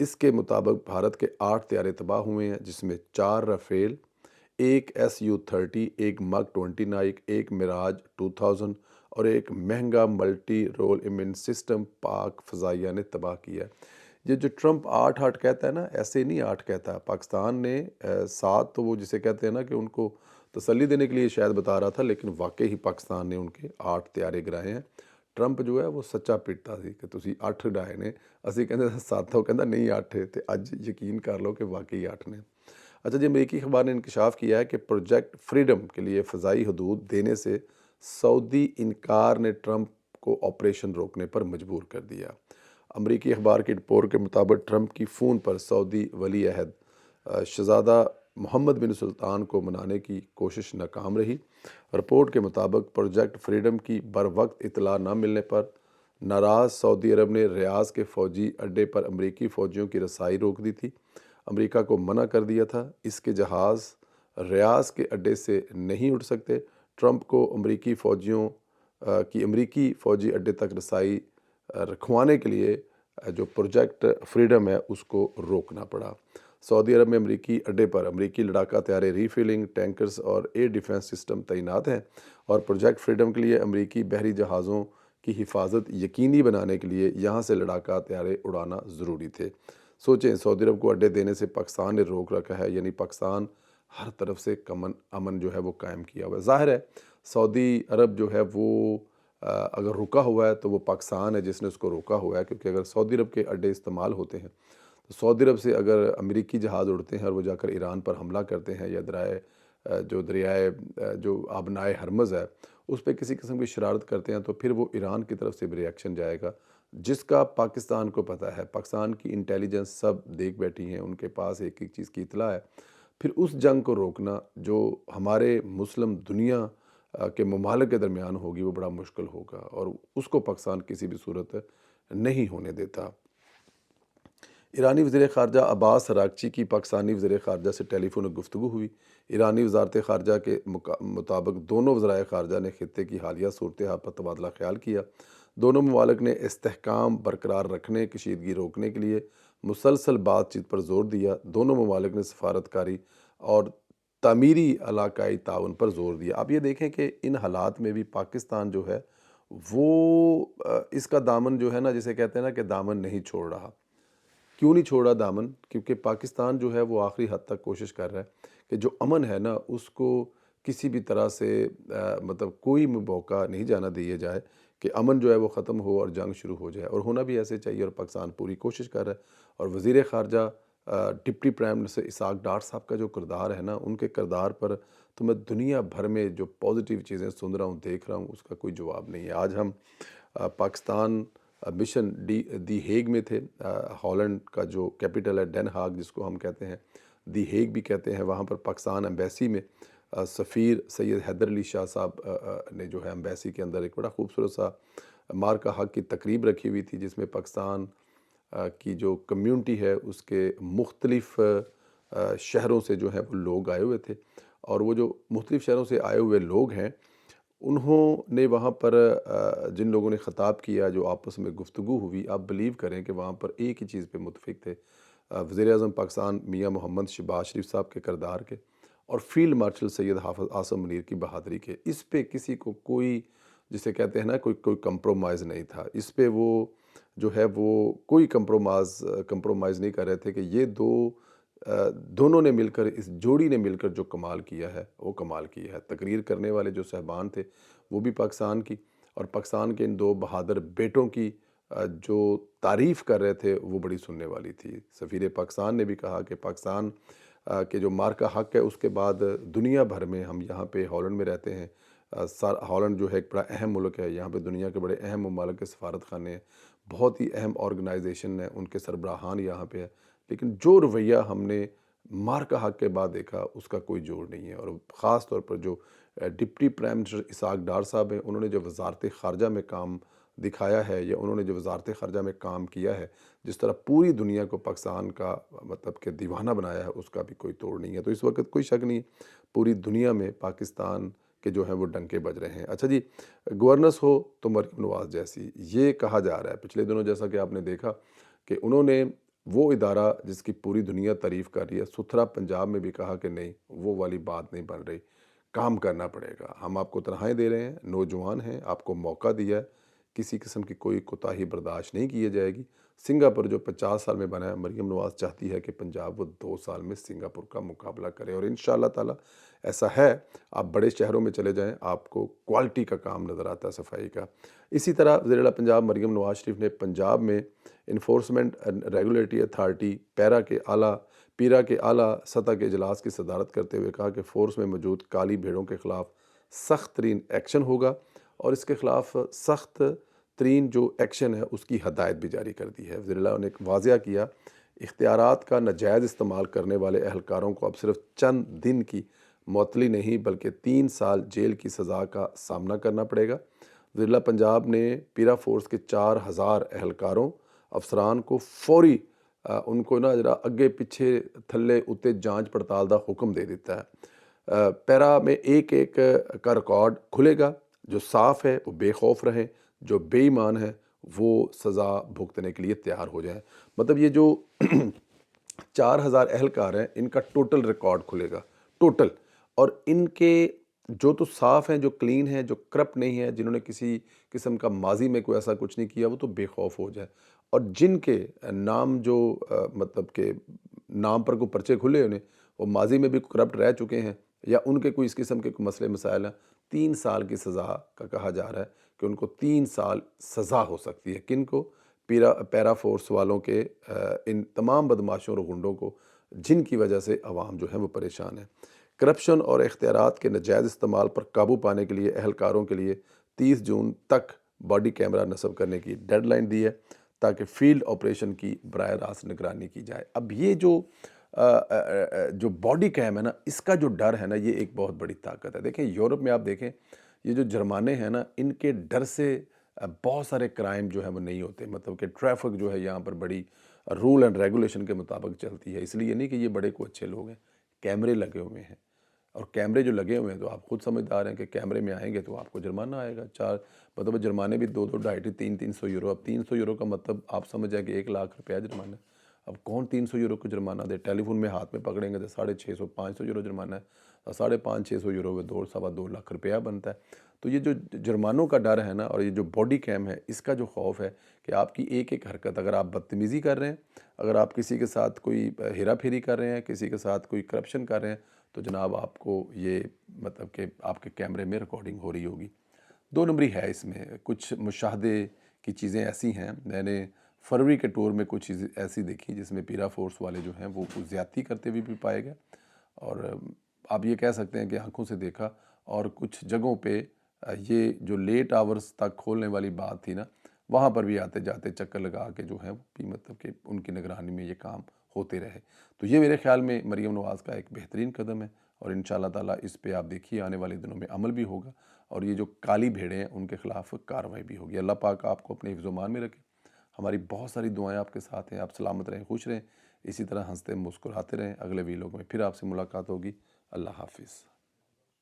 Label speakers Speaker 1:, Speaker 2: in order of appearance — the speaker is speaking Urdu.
Speaker 1: اس کے مطابق بھارت کے 8 طیارے تباہ ہوئے ہیں، جس میں 4 رافیل، ایک SU-30، ایک MiG-29، ایک میراج 2000 اور ایک مہنگا ملٹی رول ایمن سسٹم پاک فضائیہ نے تباہ کیا ہے۔ یہ جو ٹرمپ 8 کہتا ہے نا، ایسے نہیں 8 کہتا، پاکستان نے 7 تو وہ جسے کہتے ہیں نا کہ ان کو تسلی دینے کے لیے شاید بتا رہا تھا، لیکن واقعی ہی پاکستان نے ان کے 8 طیارے گرائے ہیں۔ ٹرمپ جو ہے وہ سچا پیٹتا سی کہ تسی 8 ڈائے نے، اسی کہندے 7 کہندا نہیں 8 تے اج یقین کر لو کہ واقعی 8 نے۔ اچھا جی، امریکی اخبار نے انکشاف کیا ہے کہ پروجیکٹ فریڈم کے لیے فضائی حدود دینے سے سعودی انکار نے ٹرمپ کو آپریشن روکنے پر مجبور کر دیا۔ امریکی اخبار کی رپورٹ کے مطابق ٹرمپ کی فون پر سعودی ولی عہد شہزادہ محمد بن سلطان کو منانے کی کوشش ناکام رہی۔ رپورٹ کے مطابق پروجیکٹ فریڈم کی بروقت اطلاع نہ ملنے پر ناراض سعودی عرب نے ریاض کے فوجی اڈے پر امریکی فوجیوں کی رسائی روک دی تھی۔ امریکہ کو منع کر دیا تھا، اس کے جہاز ریاض کے اڈے سے نہیں اڑ سکتے۔ ٹرمپ کو امریکی فوجیوں کی امریکی فوجی اڈے تک رسائی رکھوانے کے لیے جو پروجیکٹ فریڈم ہے اس کو روکنا پڑا۔ سعودی عرب میں امریکی اڈے پر امریکی لڑاکا طیارے ری فیلنگ ٹینکرز اور ایئر ڈیفنس سسٹم تعینات ہیں، اور پروجیکٹ فریڈم کے لیے امریکی بحری جہازوں کی حفاظت یقینی بنانے کے لیے یہاں سے لڑاکا طیارے اڑانا ضروری تھے۔ سوچیں، سعودی عرب کو اڈے دینے سے پاکستان نے روک رکھا ہے، یعنی پاکستان ہر طرف سے امن جو ہے وہ قائم کیا ہوا ہے۔ ظاہر ہے سعودی عرب جو ہے وہ اگر رکا ہوا ہے تو وہ پاکستان ہے جس نے اس کو روکا ہوا ہے، کیونکہ اگر سعودی عرب کے اڈے استعمال ہوتے ہیں تو سعودی عرب سے اگر امریکی جہاز اڑتے ہیں اور وہ جا کر ایران پر حملہ کرتے ہیں، یا دریائے جو آبنائے ہرمز ہے اس پہ کسی قسم کی شرارت کرتے ہیں، تو پھر وہ ایران کی طرف سے بھی ری ایکشن جائے گا، جس کا پاکستان کو پتہ ہے۔ پاکستان کی انٹیلیجنس سب دیکھ بیٹھی ہیں، ان کے پاس ایک ایک چیز کی اطلاع ہے۔ پھر اس جنگ کو روکنا جو ہمارے مسلم دنیا کے ممالک کے درمیان ہوگی وہ بڑا مشکل ہوگا، اور اس کو پاکستان کسی بھی صورت نہیں ہونے دیتا۔ ایرانی وزیر خارجہ عباس اراغچی کی پاکستانی وزیر خارجہ سے ٹیلی فونک گفتگو ہوئی۔ ایرانی وزارت خارجہ کے مطابق دونوں وزرائے خارجہ نے خطے کی حالیہ صورتحال پر تبادلہ خیال کیا۔ دونوں ممالک نے استحکام برقرار رکھنے، کشیدگی روکنے کے لیے مسلسل بات چیت پر زور دیا۔ دونوں ممالک نے سفارتکاری اور تعمیری علاقائی تعاون پر زور دیا۔ آپ یہ دیکھیں کہ ان حالات میں بھی پاکستان جو ہے وہ اس کا دامن جو ہے نا، جسے کہتے ہیں نا کہ دامن نہیں چھوڑ رہا۔ کیوں نہیں چھوڑا دامن؟ کیونکہ پاکستان جو ہے وہ آخری حد تک کوشش کر رہا ہے کہ جو امن ہے نا اس کو کسی بھی طرح سے مطلب کوئی موقع نہیں جانا دیا جائے کہ امن جو ہے وہ ختم ہو اور جنگ شروع ہو جائے، اور ہونا بھی ایسے چاہیے، اور پاکستان پوری کوشش کر رہا ہے۔ اور وزیر خارجہ deputy prime minister Ishaq Dar صاحب کا جو کردار ہے نا، ان کے کردار پر تو میں دنیا بھر میں جو پازیٹیو چیزیں سن رہا ہوں، دیکھ رہا ہوں، اس کا کوئی جواب نہیں ہے۔ آج ہم پاکستان مشن دی ہیگ میں تھے، ہالینڈ کا جو کیپٹل ہے ڈین ہاگ جس کو ہم کہتے ہیں، دی ہیگ بھی کہتے ہیں، وہاں پر پاکستان ایمبیسی میں سفیر سید حیدر علی شاہ صاحب نے جو ہے ایمبیسی کے اندر ایک بڑا خوبصورت سا مارکہ حق کی تقریب رکھی ہوئی تھی، جس میں پاکستان کی جو کمیونٹی ہے اس کے مختلف شہروں سے جو ہے وہ لوگ آئے ہوئے تھے، اور وہ جو مختلف شہروں سے آئے ہوئے لوگ ہیں انہوں نے وہاں پر جن لوگوں نے خطاب کیا، جو آپس میں گفتگو ہوئی، آپ بلیو کریں کہ وہاں پر ایک ہی چیز پہ متفق تھے، وزیر اعظم پاکستان میاں محمد شہباز شریف صاحب کے کردار کے اور فیلڈ مارشل سید حافظ عاصم منیر کی بہادری کے۔ اس پہ کسی کو کوئی جسے کہتے ہیں نا کوئی کمپرومائز نہیں تھا، اس پہ وہ جو ہے وہ کوئی کمپرومائز نہیں کر رہے تھے کہ یہ دونوں نے مل کر، اس جوڑی نے مل کر جو کمال کیا ہے وہ کمال کیا ہے۔ تقریر کرنے والے جو صاحبان تھے وہ بھی پاکستان کی، اور پاکستان کے ان 2 بہادر بیٹوں کی جو تعریف کر رہے تھے وہ بڑی سننے والی تھی۔ سفیر پاکستان نے بھی کہا کہ پاکستان کے جو مارکہ حق ہے اس کے بعد دنیا بھر میں، ہم یہاں پہ ہالینڈ میں رہتے ہیں، ہالینڈ جو ہے ایک بڑا اہم ملک ہے، یہاں پہ دنیا کے بڑے اہم ممالک کے سفارت خانے ہیں، بہت ہی اہم آرگنائزیشن ہیں، ان کے سربراہان یہاں پہ ہے، لیکن جو رویہ ہم نے مارکہ حق کے بعد دیکھا اس کا کوئی جوڑ نہیں ہے۔ اور خاص طور پر جو deputy prime minister Ishaq Dar صاحب ہیں، انہوں نے جو وزارت خارجہ میں کام دکھایا ہے، یا انہوں نے جو وزارت خارجہ میں کام کیا ہے، جس طرح پوری دنیا کو پاکستان کا مطلب کہ دیوانہ بنایا ہے، اس کا بھی کوئی توڑ نہیں ہے۔ تو اس وقت کوئی شک نہیں، پوری دنیا میں پاکستان کے جو ہیں وہ ڈنکے بج رہے ہیں۔ اچھا جی، گورننس ہو تو مریم نواز جیسی، یہ کہا جا رہا ہے پچھلے دنوں، جیسا کہ آپ نے دیکھا کہ انہوں نے وہ ادارہ جس کی پوری دنیا تعریف کر رہی ہے، ستھرا پنجاب میں بھی کہا کہ نہیں، وہ والی بات نہیں بن رہی، کام کرنا پڑے گا، ہم آپ کو تنخواہیں دے رہے ہیں، نوجوان ہیں، آپ کو موقع دیا ہے، کسی قسم کی کوئی کوتاہی برداشت نہیں کی جائے گی۔ سنگاپور جو 50 سال میں بنا ہے، مریم نواز چاہتی ہے کہ پنجاب وہ 2 سال میں سنگاپور کا مقابلہ کرے، اور انشاءاللہ تعالی ایسا ہے۔ آپ بڑے شہروں میں چلے جائیں، آپ کو کوالٹی کا کام نظر آتا ہے صفائی کا۔ اسی طرح وزیر اعلیٰ پنجاب مریم نواز شریف نے پنجاب میں انفورسمنٹ اینڈ ریگولیٹری اتھارٹی پیرا کے اعلیٰ سطح کے اجلاس کی صدارت کرتے ہوئے کہا کہ فورس میں موجود کالی بھیڑوں کے خلاف سخت ترین ایکشن ہوگا، اور اس کے خلاف سخت ترین جو ایکشن ہے اس کی ہدایت بھی جاری کر دی ہے۔ وزیر اعلیٰ نے واضح کیا، اختیارات کا ناجائز استعمال کرنے والے اہلکاروں کو اب صرف چند دن کی معطلی نہیں بلکہ 3 سال جیل کی سزا کا سامنا کرنا پڑے گا۔ وزیر اعلیٰ پنجاب نے پیرا فورس کے 4000 اہلکاروں افسران کو فوری ان کو نا ذرا اگے پیچھے تھلے اتے جانچ پڑتال دا حکم دے دیتا ہے۔ پیرا میں ایک ایک کا ریکارڈ کھلے گا، جو صاف ہے وہ بے خوف رہیں، جو بے ایمان ہے وہ سزا بھگتنے کے لیے تیار ہو جائیں۔ مطلب یہ جو 4000 اہلکار ہیں، ان کا ٹوٹل ریکارڈ کھلے گا، ٹوٹل، اور ان کے جو تو صاف ہیں، جو کلین ہیں، جو کرپٹ نہیں ہیں، جنہوں نے کسی قسم کا ماضی میں کوئی ایسا کچھ نہیں کیا، وہ تو بے خوف ہو جائے، اور جن کے نام جو مطلب کہ نام پر کوئی پرچے کھلے انہیں، وہ ماضی میں بھی کرپٹ رہ چکے ہیں، یا ان کے کوئی اس قسم کے کوئی مسئلے مسائل ہیں، 3 سال کی سزا کا کہا جا رہا ہے کہ ان کو 3 سال سزا ہو سکتی ہے۔ کن کو؟ پیرا فورس والوں کے، ان تمام بدماشوں اور غنڈوں کو، جن کی وجہ سے عوام جو ہے وہ پریشان ہے۔ کرپشن اور اختیارات کے ناجائز استعمال پر قابو پانے کے لیے اہلکاروں کے لیے 30 جون تک باڈی کیمرہ نصب کرنے کی ڈیڈ لائن دی ہے تاکہ فیلڈ آپریشن کی براہ راست نگرانی کی جائے۔ اب یہ جو باڈی کیم ہے نا، اس کا جو ڈر ہے نا، یہ ایک بہت بڑی طاقت ہے۔ دیکھیں یورپ میں آپ دیکھیں، یہ جو جرمانے ہیں نا، ان کے ڈر سے بہت سارے کرائم جو ہیں وہ نہیں ہوتے، مطلب کہ ٹریفک جو ہے یہاں پر بڑی رول اینڈ ریگولیشن کے مطابق چلتی ہے۔ اس لیے نہیں کہ یہ بڑے کو اچھے لوگ ہیں، کیمرے لگے ہوئے ہیں، اور کیمرے جو لگے ہوئے ہیں تو آپ خود سمجھدار ہیں کہ کیمرے میں آئیں گے تو آپ کو جرمانہ آئے گا۔ مطلب جرمانے بھی 2 2 2.5 3 300 یورو۔ اب 300 یورو کا مطلب آپ سمجھ جائیں کہ 1 لاکھ روپیہ جرمانہ ہے۔ اب کون 300 یورو کو جرمانہ دے؟ ٹیلی فون میں ہاتھ میں پکڑیں گے تو 650 500 یورو جرمانہ ہے، اور 550 600 یورو میں 2 سوا 2 لاکھ روپیہ بنتا ہے۔ تو یہ جو جرمانوں کا ڈر ہے نا، اور یہ جو باڈی کیم ہے، اس کا جو خوف ہے کہ آپ کی ایک ایک حرکت، اگر آپ بدتمیزی کر رہے ہیں، اگر آپ کسی کے ساتھ کوئی ہیرا پھیری کر رہے ہیں، کسی کے ساتھ کوئی کرپشن کر رہے ہیں، تو جناب آپ کو یہ مطلب کہ آپ کے کیمرے میں ریکارڈنگ ہو رہی ہوگی۔ 2 نمبری ہے اس میں، کچھ مشاہدے کی چیزیں ایسی ہیں، میں نے فروری کے ٹور میں کچھ چیزیں ایسی دیکھی جس میں پیرا فورس والے جو ہیں وہ کچھ زیادتی کرتے ہوئے بھی پائے گئے، اور آپ یہ کہہ سکتے ہیں کہ آنکھوں سے دیکھا، اور کچھ جگہوں پہ یہ جو لیٹ آورز تک کھولنے والی بات تھی نا، وہاں پر بھی آتے جاتے چکر لگا کے جو ہے وہ بھی مطلب کہ ان کی نگرانی میں یہ کام ہوتے رہے۔ تو یہ میرے خیال میں مریم نواز کا ایک بہترین قدم ہے، اور انشاءاللہ تعالیٰ اس پہ آپ دیکھیے آنے والے دنوں میں عمل بھی ہوگا، اور یہ جو کالی بھیڑیں ہیں ان کے خلاف کارروائی بھی ہوگی۔ اللہ پاک آپ کو اپنے حفظ و امان میں رکھے۔ ہماری بہت ساری دعائیں آپ کے ساتھ ہیں، آپ سلامت رہیں، خوش رہیں، اسی طرح ہنستے مسکراتے رہیں۔ اگلے ویلوگ میں پھر آپ سے ملاقات ہوگی۔ اللہ حافظ۔